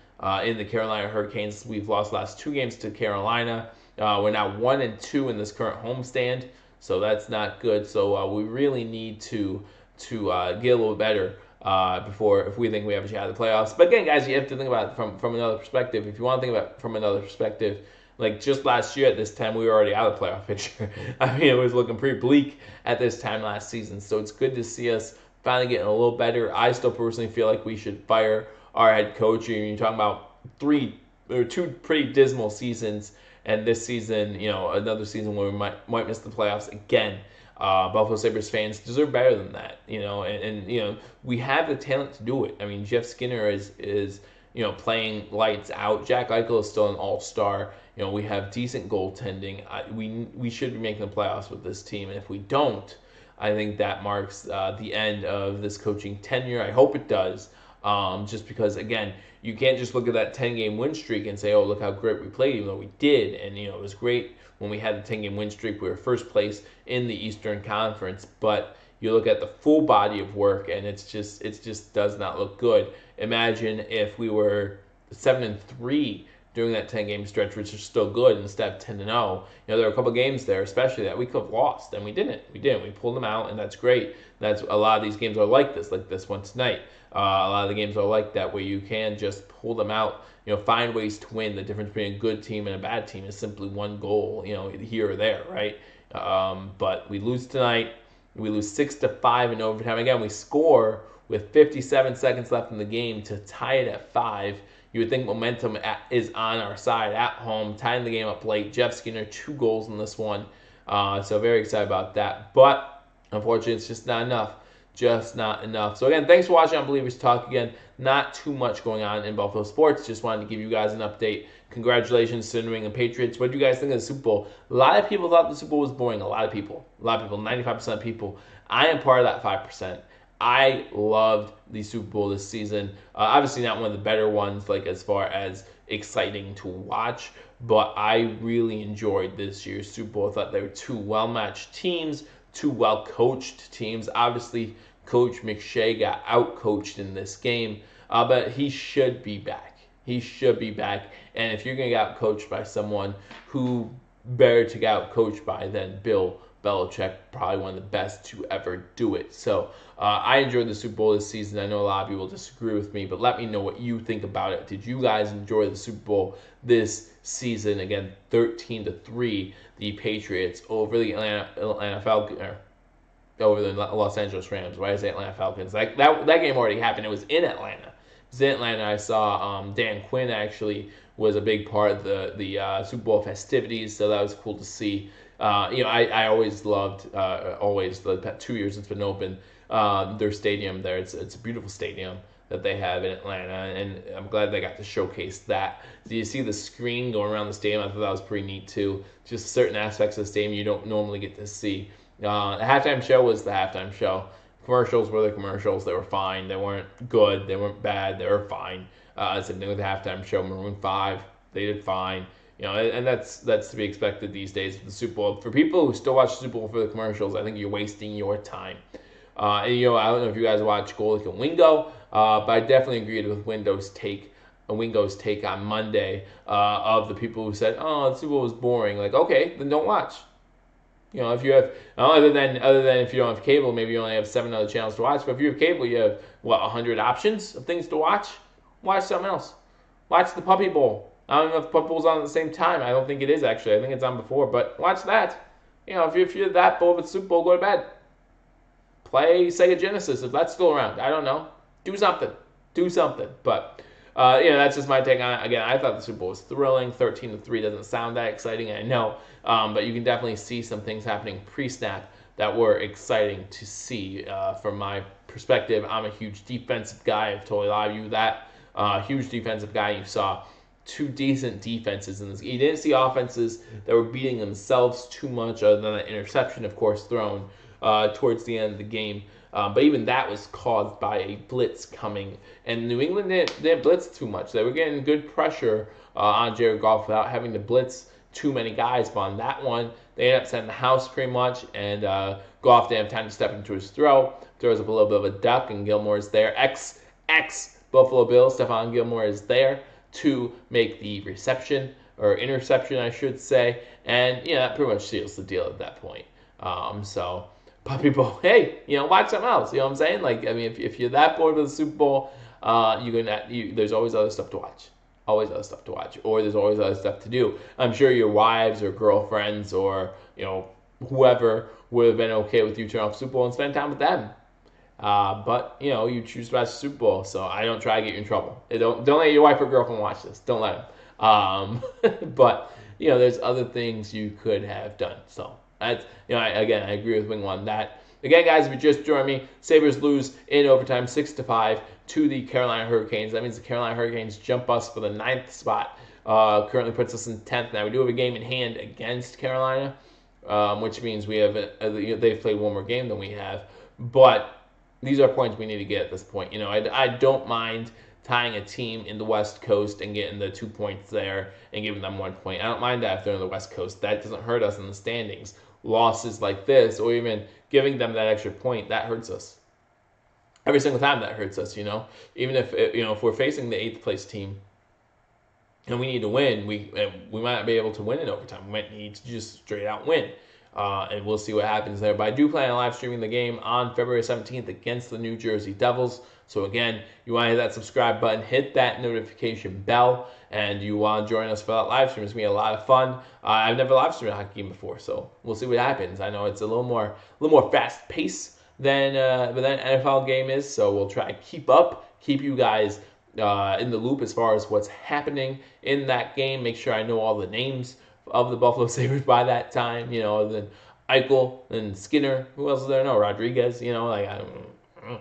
In the Carolina Hurricanes, we've lost the last 2 games to Carolina. We're now 1-2 in this current homestand, so that's not good. So we really need to get a little better if we think we have a shot at the playoffs. But again, guys, you have to think about it from another perspective. If you want to think about it from another perspective, like just last year at this time, we were already out of the playoff picture. It was looking pretty bleak at this time last season. So it's good to see us finally getting a little better. I still personally feel like we should fire our head coach. You're talking about 2 pretty dismal seasons, and this season, another season where we might miss the playoffs again. Buffalo Sabres fans deserve better than that, and we have the talent to do it. Jeff Skinner is playing lights out. Jack Eichel is still an all-star. We have decent goaltending. We should be making the playoffs with this team, and if we don't, I think that marks the end of this coaching tenure. I hope it does, just because, again, you can't just look at that 10-game win streak and say, oh, look how great we played, even though we did. And, it was great when we had the 10-game win streak. We were first place in the Eastern Conference. But you look at the full body of work, and it just does not look good. Imagine if we were 7-3 during that 10-game stretch, which is still good, instead of 10-0. There were a couple games there, especially that we could have lost, and we didn't. We pulled them out, and that's great. That's a lot of these games are like this one tonight. A lot of the games are like that, where you can just pull them out, find ways to win. The difference between a good team and a bad team is simply one goal, here or there, right? But we lose tonight. We lose 6-5 in overtime. Again, we score with 57 seconds left in the game to tie it at 5. You would think momentum is on our side at home, tying the game up late. Jeff Skinner, 2 goals in this one. So very excited about that. But unfortunately, it's just not enough. Just not enough. So again, thanks for watching on Believers Talk. Again, not too much going on in Buffalo sports. Just wanted to give you guys an update. Congratulations to the New England Patriots. What do you guys think of the Super Bowl? A lot of people thought the Super Bowl was boring. A lot of people, 95% of people. I am part of that 5%. I loved the Super Bowl this season. Obviously not one of the better ones, like as far as exciting to watch, but I really enjoyed this year's Super Bowl. I thought they were 2 well-matched teams, 2 well-coached teams. Obviously, Coach McShay got out-coached in this game, but he should be back. He should be back. And if you're going to get out-coached by someone, who better to get out-coached by than Bill Belichick, probably one of the best to ever do it. So I enjoyed the Super Bowl this season. I know a lot of people disagree with me, but let me know what you think about it. Did you guys enjoy the Super Bowl this season? Again, 13-3, the Patriots over the Atlanta Falcons, over the Los Angeles Rams. Why did I say Atlanta Falcons? That game already happened. It was in Atlanta. I saw Dan Quinn actually was a big part of the Super Bowl festivities, so that was cool to see. I always loved, the 2 years it's been open, their stadium there. It's a beautiful stadium that they have in Atlanta, and I'm glad they got to showcase that. So you see the screen going around the stadium. I thought that was pretty neat too. Just certain aspects of the stadium you don't normally get to see. The halftime show was the halftime show Commercials were the commercials. They were fine. They weren't good. They weren't bad. They were fine. Same thing with the halftime show. Maroon 5, they did fine. And that's to be expected these days with the Super Bowl. For people who still watch the Super Bowl for the commercials, I think you're wasting your time. I don't know if you guys watch Golik and Wingo, but I definitely agreed with Wingo's take on Monday of the people who said, "Oh, the Super Bowl was boring." Like, okay, then don't watch. If you have other than if you don't have cable, maybe you only have 7 other channels to watch. But if you have cable, you have 100 options of things to watch. Watch something else. Watch the Puppy Bowl. I don't know if the Puppy Bowl's on at the same time. I don't think it is actually. I think it's on before. But watch that. If you're that bored with Super Bowl, go to bed. Play Sega Genesis if that's still around. I don't know. Do something. But that's just my take on it. Again, I thought the Super Bowl was thrilling. 13-3 doesn't sound that exciting, I know. But you can definitely see some things happening pre-snap that were exciting to see from my perspective. I'm a huge defensive guy. I've totally lied to you that. Huge defensive guy. You saw 2 decent defenses in this. You didn't see offenses that were beating themselves too much, other than an interception, of course, thrown towards the end of the game. But even that was caused by a blitz coming. And New England didn't blitz too much. They were getting good pressure on Jared Goff without having to blitz too many guys. But on that one, they ended up setting the house pretty much. And Goff didn't have time to step into his throw. Throws up a little bit of a duck, and Gilmore's there. Buffalo Bills, Stephon Gilmore is there to make the reception, or interception, I should say. And, that pretty much seals the deal at that point. So... Puppy Bowl, hey, watch something else. You know what I'm saying? Like, I mean, if you're that bored with the Super Bowl, there's always other stuff to watch. Or there's always other stuff to do. I'm sure your wives or girlfriends or, whoever would have been okay with you turning off Super Bowl and spend time with them. But, you choose to watch the Super Bowl, so I don't try to get you in trouble. Don't let your wife or girlfriend watch this. Don't let them. But, there's other things you could have done, so. I agree with Wingo on that. Again, guys, if you just joined me, Sabres lose in overtime 6-5 to the Carolina Hurricanes. That means the Carolina Hurricanes jump us for the 9th spot. Currently puts us in 10th. Now, we do have a game in hand against Carolina, which means we have they've played one more game than we have. But these are points we need to get at this point. I don't mind tying a team in the West Coast and getting the 2 points there and giving them 1 point. I don't mind that if they're in the West Coast. That doesn't hurt us in the standings. Losses like this, or even giving them that extra point, that hurts us. Every single time that hurts us, Even if we're facing the 8th place team and we need to win, we might not be able to win in overtime. We might need to just straight out win. And we'll see what happens there. But I do plan on live streaming the game on February 17th against the New Jersey Devils. So again, you want to hit that subscribe button, hit that notification bell, and you want to join us for that live stream. It's going to be a lot of fun. I've never live streamed a hockey game before, so we'll see what happens. I know it's a little more fast paced than an NFL game is, so we'll try to keep you guys in the loop as far as what's happening in that game. Make sure I know all the names of the Buffalo Sabres by that time, other than Eichel and Skinner. Who else is there? No, Rodriguez, I don't know.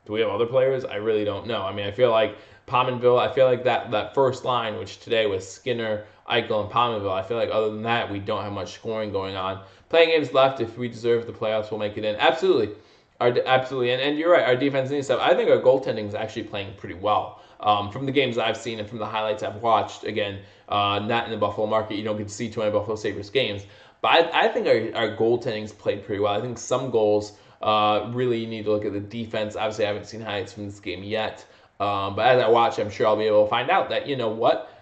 Do we have other players? I really don't know. I mean, I feel like Pominville, I feel like that first line, which today was Skinner, Eichel, and Pominville, I feel like other than that, we don't have much scoring going on. Playing games left. If we deserve the playoffs, we'll make it in. Absolutely. Absolutely. And you're right, our defense needs stuff. I think our goaltending is actually playing pretty well. From the games I've seen and from the highlights I've watched, again, not in the Buffalo market, you don't get to see too many Buffalo Sabres games. But I think our goaltending's played pretty well. I think some goals... really, you need to look at the defense. Obviously, I haven't seen highlights from this game yet. But as I watch, I'm sure I'll be able to find out that,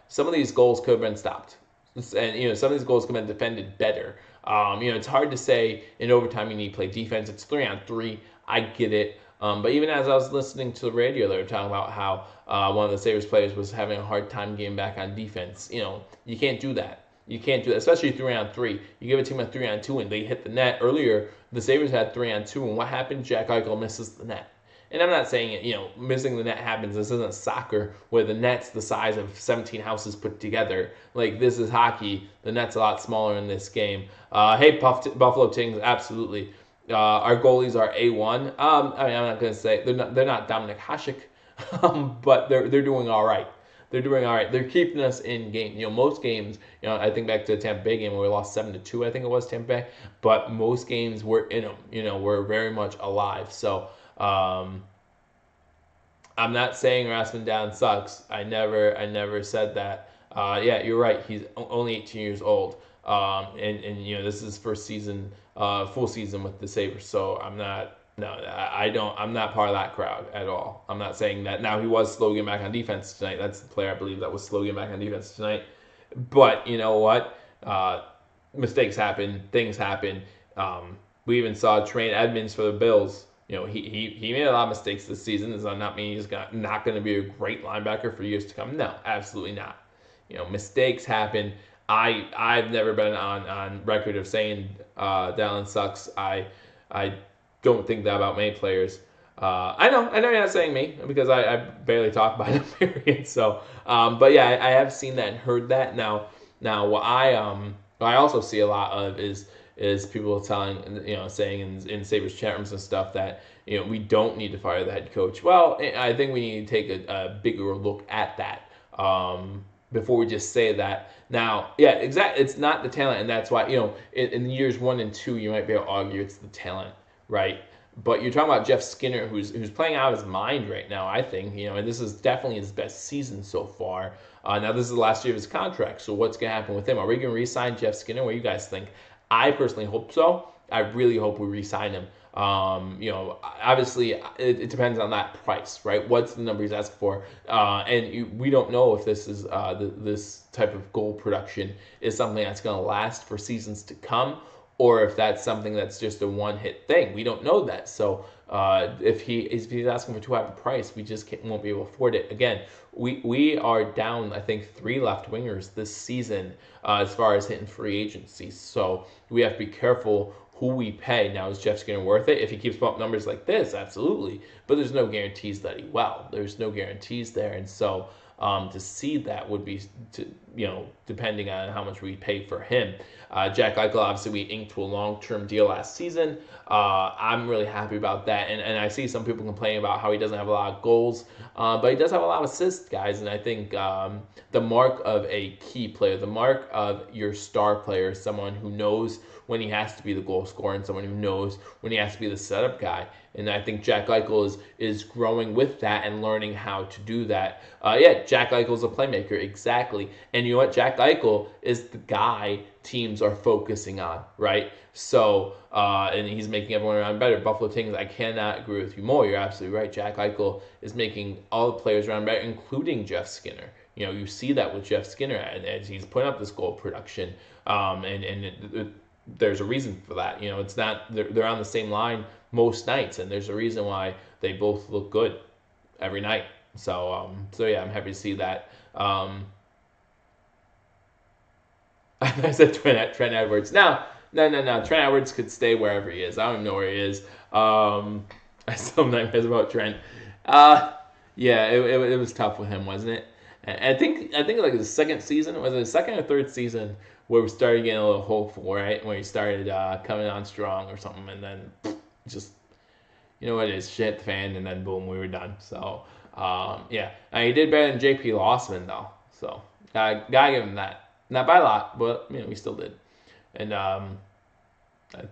some of these goals could have been stopped. And, some of these goals could have been defended better. It's hard to say in overtime you need to play defense. It's 3-on-3. I get it. But even as I was listening to the radio, they were talking about how one of the Sabres players was having a hard time getting back on defense. You can't do that. You can't do that, especially 3-on-3. You give a team a 3-on-2 and they hit the net. Earlier, the Sabres had 3-on-2, and what happened? Jack Eichel misses the net. And I'm not saying it, missing the net happens. This isn't soccer where the net's the size of 17 houses put together. Like, this is hockey. The net's a lot smaller in this game. Hey, Buffalo Tings, absolutely. Our goalies are A1. I'm not going to say they're not Dominic Hasek, but they're doing all right. they're doing all right. They're keeping us in game. Most games, I think back to the Tampa Bay game where we lost 7-2. I think it was Tampa Bay, but most games we're in them. We're very much alive. So I'm not saying Rasmus Down sucks. I never said that. Yeah, you're right. He's only 18 years old. And this is his first season, full season with the Sabres. So I'm not. No, I don't. I'm not part of that crowd at all. I'm not saying that. Now, he was slow getting back on defense tonight. That's the player I believe that was slow getting back on defense tonight. But you know what? Mistakes happen. Things happen. We even saw Trent Edmonds for the Bills. He made a lot of mistakes this season. Does that not mean he's not going to be a great linebacker for years to come? No, absolutely not. Mistakes happen. I've never been on record of saying Dallin sucks. I don't think that about many players. I know you're not saying me because I barely talk about it, period. So, but yeah, I have seen that and heard that. Now what I also see a lot of is people saying in Sabres chat rooms and stuff that we don't need to fire the head coach. Well, I think we need to take a bigger look at that before we just say that. Now, yeah, exactly. It's not the talent, and that's why in years 1 and 2 you might be able to argue it's the talent. Right, but you're talking about Jeff Skinner, who's playing out of his mind right now. I think and this is definitely his best season so far. Now this is the last year of his contract, so what's gonna happen with him? Are we gonna re-sign Jeff Skinner? What do you guys think? I personally hope so. I really hope we re-sign him. Obviously it depends on that price, right? What's the number he's asking for? And we don't know if this is this type of goal production is something that's gonna last for seasons to come, or if that's something that's just a one-hit thing. We don't know that. So if he's asking for too high of a price, we just won't be able to afford it. Again, we are down, I think, 3 left wingers this season as far as hitting free agency. So we have to be careful who we pay. Now, is Jeff Skinner worth it? If he keeps up numbers like this, absolutely. But there's no guarantees that he will. There's no guarantees there. And so to see that would be, depending on how much we pay for him. Jack Eichel, obviously, we inked to a long-term deal last season. I'm really happy about that. And I see some people complaining about how he doesn't have a lot of goals, but he does have a lot of assists, guys. And I think the mark of a key player, the mark of your star player is someone who knows when he has to be the goal scorer and someone who knows when he has to be the setup guy. And I think Jack Eichel is growing with that and learning how to do that. Jack Eichel's a playmaker, exactly. And you know what? Jack Eichel is the guy teams are focusing on, right? So, and he's making everyone around better. Buffalo Kings, I cannot agree with you more. You're absolutely right. Jack Eichel is making all the players around better, including Jeff Skinner. You see that with Jeff Skinner as he's putting up this goal production. There's a reason for that. It's not they're on the same line most nights, and there's a reason why they both look good every night. So yeah, I'm happy to see that. I said Trent Edwards. No. Trent Edwards could stay wherever he is. I don't even know where he is. I still have nightmares about Trent. Yeah, it was tough with him, wasn't it? And I think like the second season, was it the second or third season where we started getting a little hopeful, right? When he started coming on strong or something, and then just, what it is, shit the fan, and then boom, we were done. So, yeah. And he did better than J.P. Lossman, though. So, gotta give him that. Not by a lot, but, we still did. And, I don't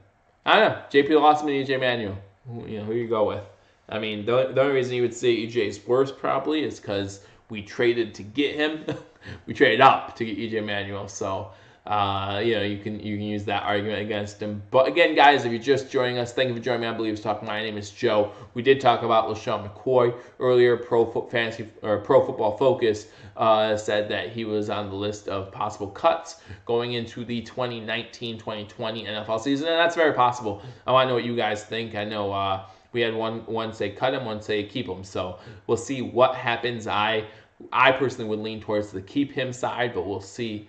know. J.P. Lossman and EJ Manuel. Who you go with? I mean, the only reason you would say EJ's worse probably is because we traded to get him. We traded up to get EJ Manuel. So, you can use that argument against him. But again, guys, if you're just joining us, thank you for joining me on Believers Talk. My name is Joe. We did talk about LaShawn McCoy earlier. Pro Football Focus said that he was on the list of possible cuts going into the 2019-2020 NFL season, and that's very possible. I want to know what you guys think. I know we had one say cut him, one say keep him. So we'll see what happens. I personally would lean towards the keep him side, but we'll see.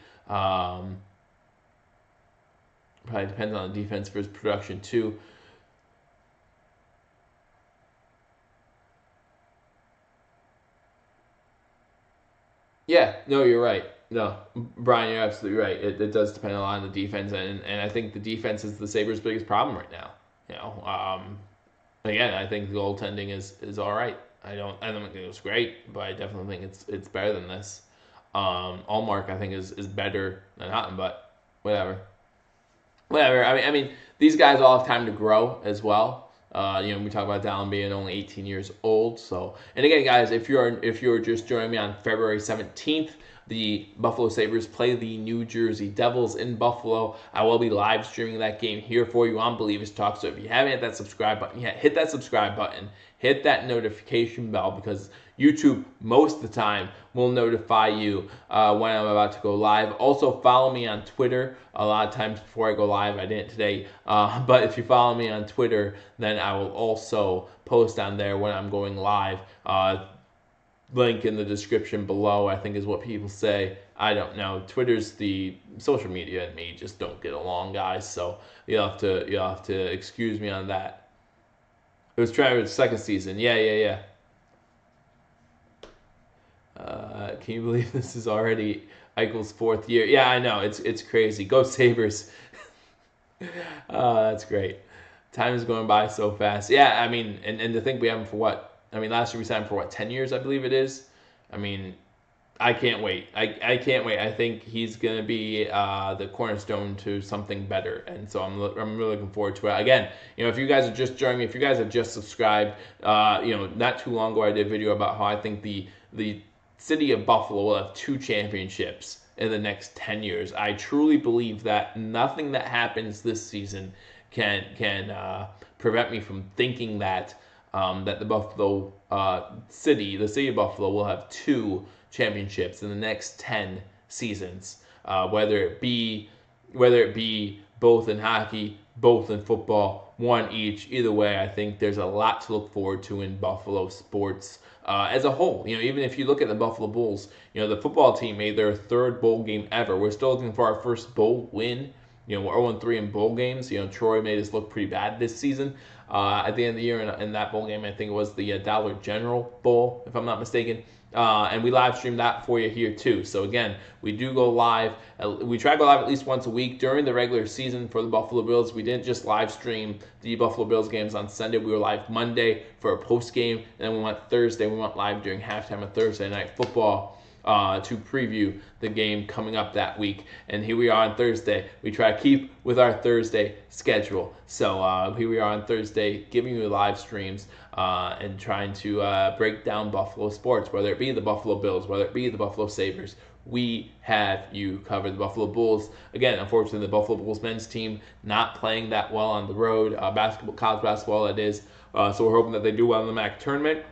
Probably depends on the defense for his production too. Yeah, no, you're right. No, Brian, you're absolutely right. It does depend a lot on the defense, and I think the defense is the Sabres' biggest problem right now. Again, I think the goaltending is all right. I don't think it was great, but I definitely think it's better than this. Allmark I think is better than Hutton, but whatever. Whatever. I mean, these guys all have time to grow as well. We talk about Dallin being only 18 years old. So, and again, guys, if you're just joining me on February 17th, the Buffalo Sabres play the New Jersey Devils in Buffalo. I will be live streaming that game here for you on Believers Talk. So if you haven't hit that subscribe button yet, hit that subscribe button, hit that notification bell, because YouTube most of the time will notify you when I'm about to go live. Also, follow me on Twitter. A lot of times before I go live, I didn't today, but if you follow me on Twitter, then I will also post on there when I'm going live. Link in the description below, I think is what people say. I don't know. Twitter's the social media and me just don't get along, guys. So you'll have to excuse me on that. It was Travis' second season. Yeah. Can you believe this is already Eichel's fourth year? Yeah, I know. It's crazy. Go Sabres. That's great. Time is going by so fast. Yeah, I mean, and to think we have him for what? I mean, last year we signed him for 10 years, I believe it is. I mean, I can't wait. I can't wait. I think he's going to be the cornerstone to something better. And so I'm really looking forward to it. Again, if you guys are just joining me, if you guys have just subscribed, not too long ago I did a video about how I think the city of Buffalo will have 2 championships in the next 10 years. I truly believe that nothing that happens this season can prevent me from thinking that that the Buffalo city of Buffalo will have 2 championships in the next 10 seasons, whether it be both in hockey, both in football, 1 each. Either way, I think there's a lot to look forward to in Buffalo sports as a whole. Even if you look at the Buffalo Bulls, the football team made their 3rd bowl game ever. We're still looking for our first bowl win. We're 0-3 in bowl games. Troy made us look pretty bad this season. At the end of the year in that bowl game, I think it was the Dollar General Bowl, if I'm not mistaken. And we live stream that for you here too. So again, we do go live. We try to go live at least once a week during the regular season for the Buffalo Bills. We didn't just live stream the Buffalo Bills games on Sunday. We were live Monday for a post game, and then we went Thursday. We went live during halftime of Thursday Night Football to preview the game coming up that week. And here we are on Thursday. We try to keep with our Thursday schedule. So here we are on Thursday giving you live streams and trying to break down Buffalo sports, whether it be the Buffalo Bills, whether it be the Buffalo Sabres. We have you covered. The Buffalo Bulls, again, unfortunately, the Buffalo Bulls men's team not playing that well on the road. College basketball, that is. So we're hoping that they do well in the MAC tournament.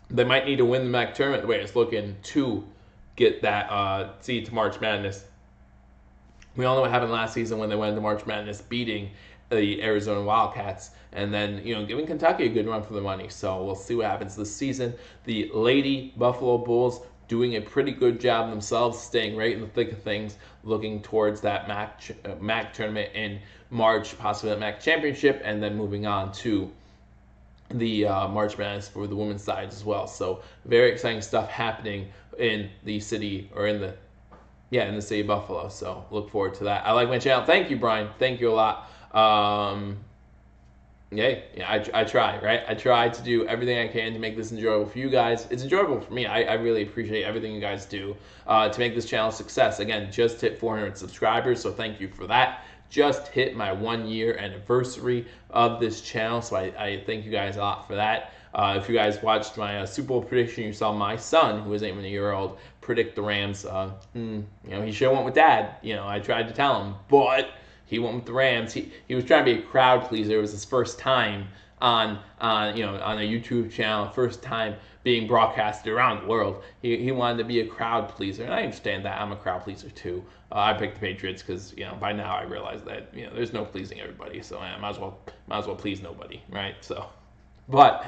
They might need to win the MAC tournament the way it's looking to get that seed to March Madness. We all know what happened last season when they went into March Madness, beating the Arizona Wildcats, and then giving Kentucky a good run for the money. So we'll see what happens this season. The Lady Buffalo Bulls doing a pretty good job themselves, staying right in the thick of things, looking towards that MAC tournament in March, possibly the MAC championship, and then moving on to the March Madness for the women's side as well. So very exciting stuff happening in the city, or in the city of Buffalo. So look forward to that. I like my channel. Thank you, Brian. Thank you a lot. I try, right? I try to do everything I can to make this enjoyable for you guys. It's enjoyable for me. I really appreciate everything you guys do to make this channel a success. Again, just hit 400 subscribers, so thank you for that. Just hit my 1-year anniversary of this channel, so I thank you guys a lot for that. If you guys watched my Super Bowl prediction, you saw my son, who is 8-year-old, predict the Rams. He should have went with Dad. I tried to tell him, but he went with the Rams. He was trying to be a crowd pleaser. It was his first time on a YouTube channel, first time being broadcasted around the world. He wanted to be a crowd pleaser, and I understand that. I'm a crowd pleaser too. I picked the Patriots because by now I realize that there's no pleasing everybody, so I might as well please nobody, right? So, but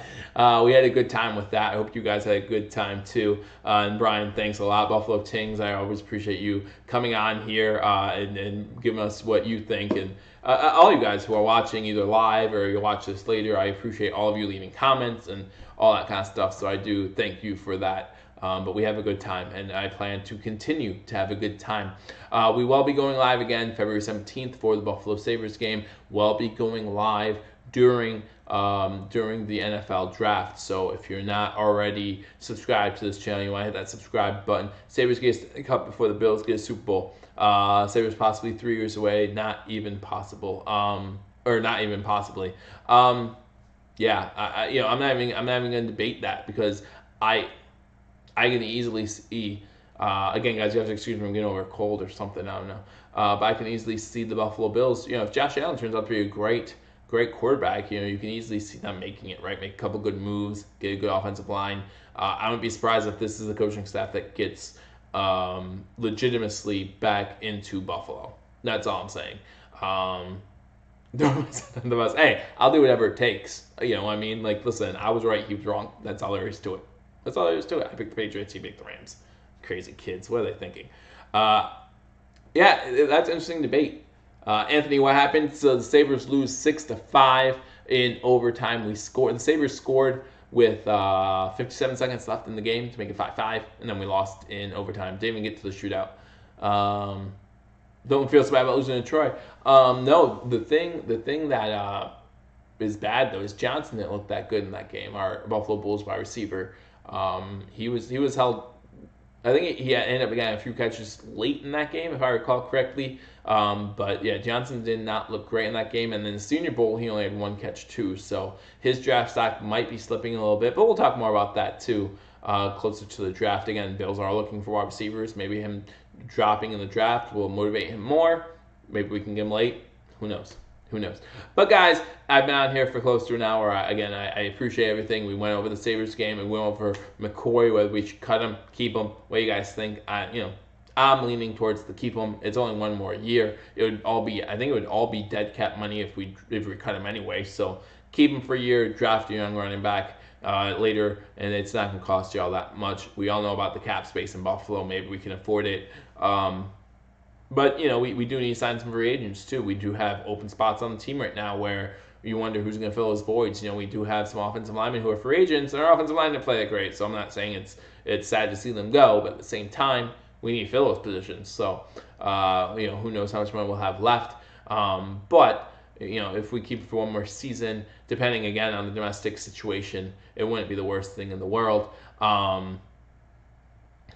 we had a good time with that. I hope you guys had a good time too. And Brian, thanks a lot. Buffalo Tings, I always appreciate you coming on here and giving us what you think. And all you guys who are watching either live or you'll watch this later, I appreciate all of you leaving comments and all that kind of stuff. So I do thank you for that. But we have a good time, and I plan to continue to have a good time. We will be going live again February 17th for the Buffalo Sabres game. We'll be going live during the NFL draft. So if you're not already subscribed to this channel, you want to hit that subscribe button. Sabres get a Stanley Cup before the Bills get a Super Bowl. Sabres possibly 3 years away, not even possible. Or not even possibly. Yeah, I'm not even going to debate that, because I can easily see. Again, guys, you have to excuse me, I'm getting over a cold or something. I don't know. But I can easily see the Buffalo Bills. If Josh Allen turns out to be a great quarterback, you can easily see them making it, right? Make a couple good moves, get a good offensive line. I wouldn't be surprised if this is the coaching staff that gets legitimately back into Buffalo. That's all I'm saying. Hey, I'll do whatever it takes. You know what I mean? Like, listen, I was right, he was wrong. That's all there is to it. That's all there is to it. I picked the Patriots, he picked the Rams. Crazy kids. What are they thinking? Yeah, that's an interesting debate. Anthony, what happened? So the Sabres lose 6-5 in overtime. The Sabres scored with 57 seconds left in the game to make it 5-5, and then we lost in overtime. Didn't even get to the shootout. Don't feel so bad about losing to Troy. No, the thing that is bad though is Johnson didn't look that good in that game. Our Buffalo Bulls wide receiver. He was held. I think he ended up getting a few catches late in that game, if I recall correctly. But yeah, Johnson did not look great in that game. And then the Senior Bowl, he only had one catch too. So his draft stock might be slipping a little bit. But we'll talk more about that too closer to the draft. Again, Bills are looking for wide receivers. Maybe him dropping in the draft will motivate him more. Maybe we can get him late. Who knows? Who knows? But guys, I've been on here for close to an hour. I appreciate everything. We went over the Sabres game and we went over McCoy, whether we should cut him, keep him. What do you guys think? I'm leaning towards the keep him. It's only one more year. I think it would all be dead cap money if we cut him anyway. So keep him for a year, draft a young running back later, and it's not going to cost you all that much. We all know about the cap space in Buffalo. Maybe we can afford it. But, we do need to sign some free agents, too. We do have open spots on the team right now where you wonder who's going to fill those voids. We do have some offensive linemen who are free agents, and our offensive line didn't play that great. So I'm not saying it's sad to see them go, but at the same time, we need to fill those positions. So, who knows how much money we'll have left. But, if we keep it for one more season, depending, again, on the domestic situation, it wouldn't be the worst thing in the world to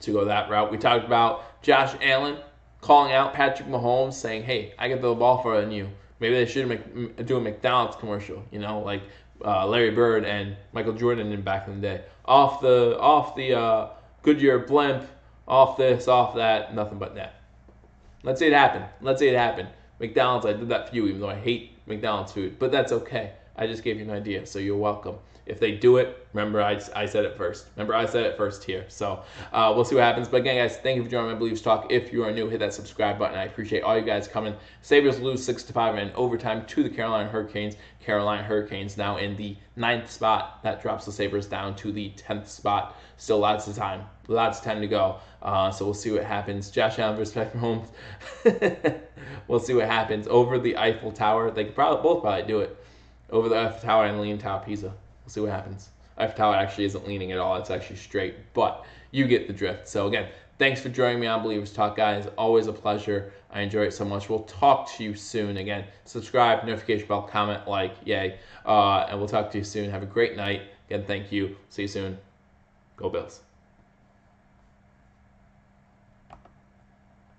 go that route. We talked about Josh Allen calling out Patrick Mahomes, saying, "Hey, I get the ball further than you." Maybe they should do a McDonald's commercial, like Larry Bird and Michael Jordan did back in the day. Off the Goodyear blimp, off this, off that, nothing but net. Let's say it happened. McDonald's, I did that for you, even though I hate McDonald's food, but that's okay. I just gave you an idea, so you're welcome. If they do it, remember I said it first. Here. So we'll see what happens. But again, guys, thank you for joining my Beliefs Talk. If you are new, hit that subscribe button. I appreciate all you guys coming. Sabres lose 6-5 in overtime to the Carolina Hurricanes. Carolina Hurricanes now in the 9th spot. That drops the Sabres down to the 10th spot. Still lots of time to go. So we'll see what happens. Josh Allen versus Patrick Mahomes. We'll see what happens over the Eiffel Tower. They could both probably do it over the Eiffel Tower and Leaning Tower of Pisa. We'll see what happens. Eiffel Tower actually isn't leaning at all. It's actually straight, but you get the drift. So again, thanks for joining me on Believers Talk, guys. Always a pleasure. I enjoy it so much. We'll talk to you soon. Again, subscribe, notification bell, comment, like, yay. And we'll talk to you soon. Have a great night. Again, thank you. See you soon. Go Bills.